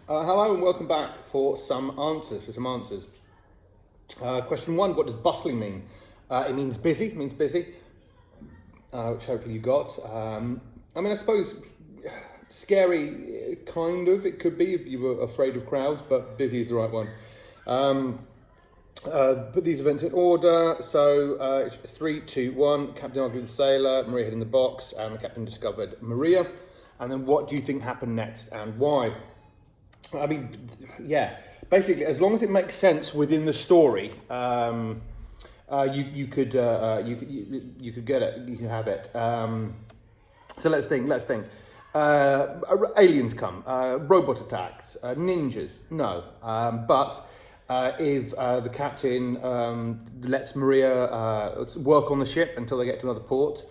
Hello and welcome back for some answers. Question one: what does bustling mean? It means busy. Which hopefully you got. I suppose scary, kind of. It could be if you were afraid of crowds, but busy is the right one. Put these events in order. So it's 3, 2, 1. Captain argued with the sailor. Maria hid in the box, and the captain discovered Maria. And then, what do you think happened next, and why? Basically, as long as it makes sense within the story, you could get it, you can have it. So let's think. Aliens come, robot attacks, ninjas. No, but if the captain lets Maria work on the ship until they get to another port,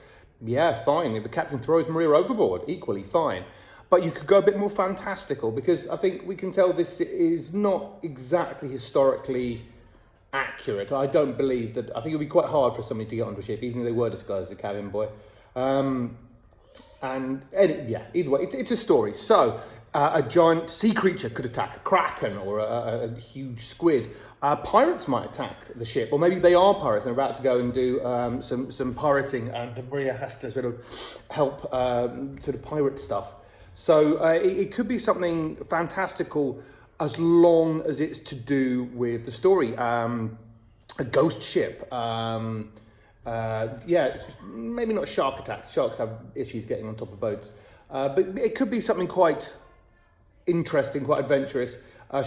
yeah, fine. If the captain throws Maria overboard, equally fine. But you could go a bit more fantastical, because I think we can tell this is not exactly historically accurate. I don't believe that. I think it would be quite hard for somebody to get onto a ship, even if they were disguised as a cabin boy. Either way, it's a story. So a giant sea creature could attack, a kraken or a huge squid. Pirates might attack the ship, or maybe they are pirates and are about to go and do some pirating, and Maria has to sort of help sort of pirate stuff. So it could be something fantastical as long as it's to do with the story. A ghost ship. Maybe not shark attacks. Sharks have issues getting on top of boats. But it could be something quite interesting, quite adventurous,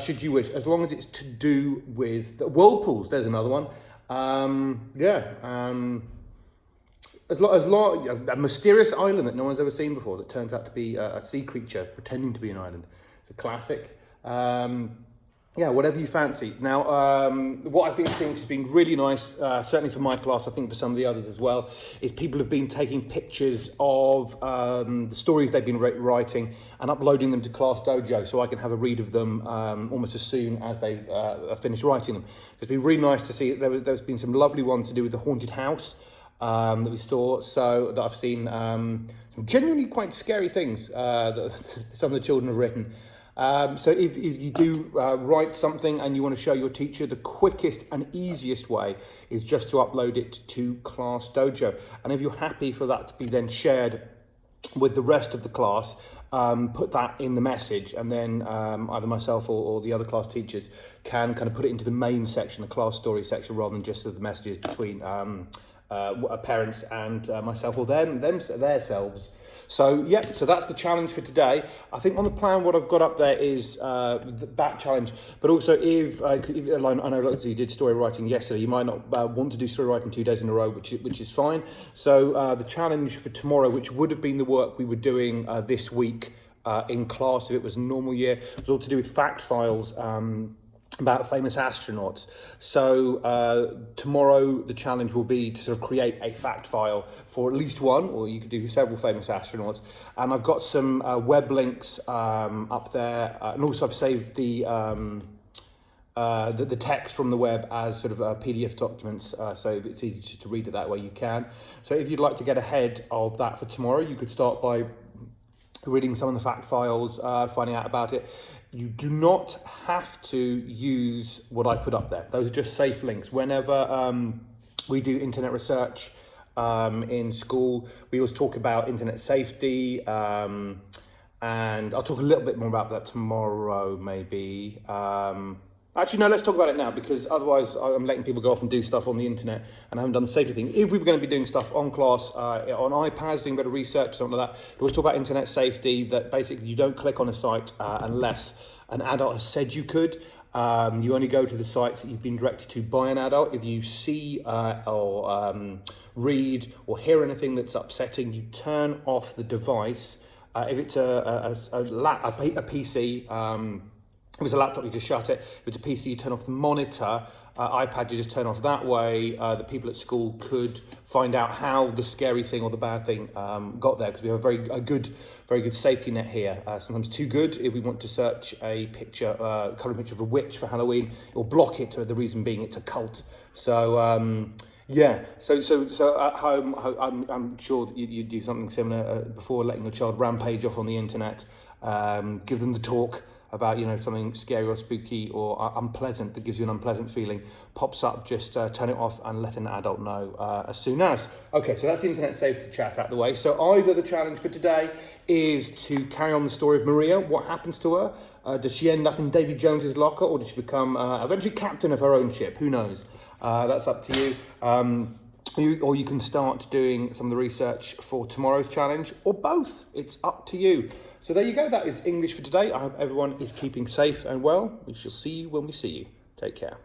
should you wish, as long as it's to do with the whirlpools. There's another one. A mysterious island that no one's ever seen before that turns out to be a sea creature pretending to be an island. It's a classic. Whatever you fancy. Now, what I've been seeing, which has been really nice, certainly for my class, I think for some of the others as well, is people have been taking pictures of the stories they've been writing and uploading them to Class Dojo, so I can have a read of them almost as soon as they finish writing them. It's been really nice to see. There's been some lovely ones to do with the haunted house that we saw, so that I've seen some genuinely quite scary things that some of the children have written. So if you do write something and you want to show your teacher, the quickest and easiest way is just to upload it to Class Dojo. And if you're happy for that to be then shared with the rest of the class, put that in the message, and then either myself or the other class teachers can kind of put it into the main section, the class story section, rather than just the messages between parents and myself or their selves. So that's the challenge for today. I think on the plan, what I've got up there is that challenge. But also, if I know you did story writing yesterday, you might not want to do story writing 2 days in a row, which is fine. So the challenge for tomorrow, which would have been the work we were doing this week in class if it was a normal year, was all to do with fact files. About famous astronauts. So tomorrow the challenge will be to sort of create a fact file for at least one, or you could do several famous astronauts. And I've got some web links up there, and also I've saved the text from the web as sort of PDF documents, so if it's easy just to read it that way, you can. So if you'd like to get ahead of that for tomorrow, you could start by reading some of the fact files, finding out about it. You do not have to use what I put up there. Those are just safe links. Whenever we do internet research in school, we always talk about internet safety, and I'll talk a little bit more about that tomorrow, maybe. Actually, no, let's talk about it now, because otherwise I'm letting people go off and do stuff on the internet, and I haven't done the safety thing. If we were going to be doing stuff on class, on iPads, doing a bit of research, something like that, we always talk about internet safety, that basically you don't click on a site unless an adult has said you could. You only go to the sites that you've been directed to by an adult. If you see or read or hear anything that's upsetting, you turn off the device. If it's a PC, if it's a laptop, you just shut it. If it's a PC, you turn off the monitor. iPad, you just turn off. That way, the people at school could find out how the scary thing or the bad thing got there, because we have a very good safety net here. Sometimes too good. If we want to search a picture, current picture of a witch for Halloween, it'll block it. The reason being, it's a cult. So So at home, I'm sure that you do something similar before letting your child rampage off on the internet. Give them the talk. about, you know, something scary or spooky or unpleasant that gives you an unpleasant feeling pops up, just turn it off and let an adult know as soon as. Okay, so that's the internet safety chat out the way. So either the challenge for today is to carry on the story of Maria. What happens to her? Does she end up in Davy Jones's locker, or does she become eventually captain of her own ship? Who knows? That's up to you. Or you can start doing some of the research for tomorrow's challenge, or both. It's up to you. So there you go. That is English for today. I hope everyone is keeping safe and well. We shall see you when we see you. Take care.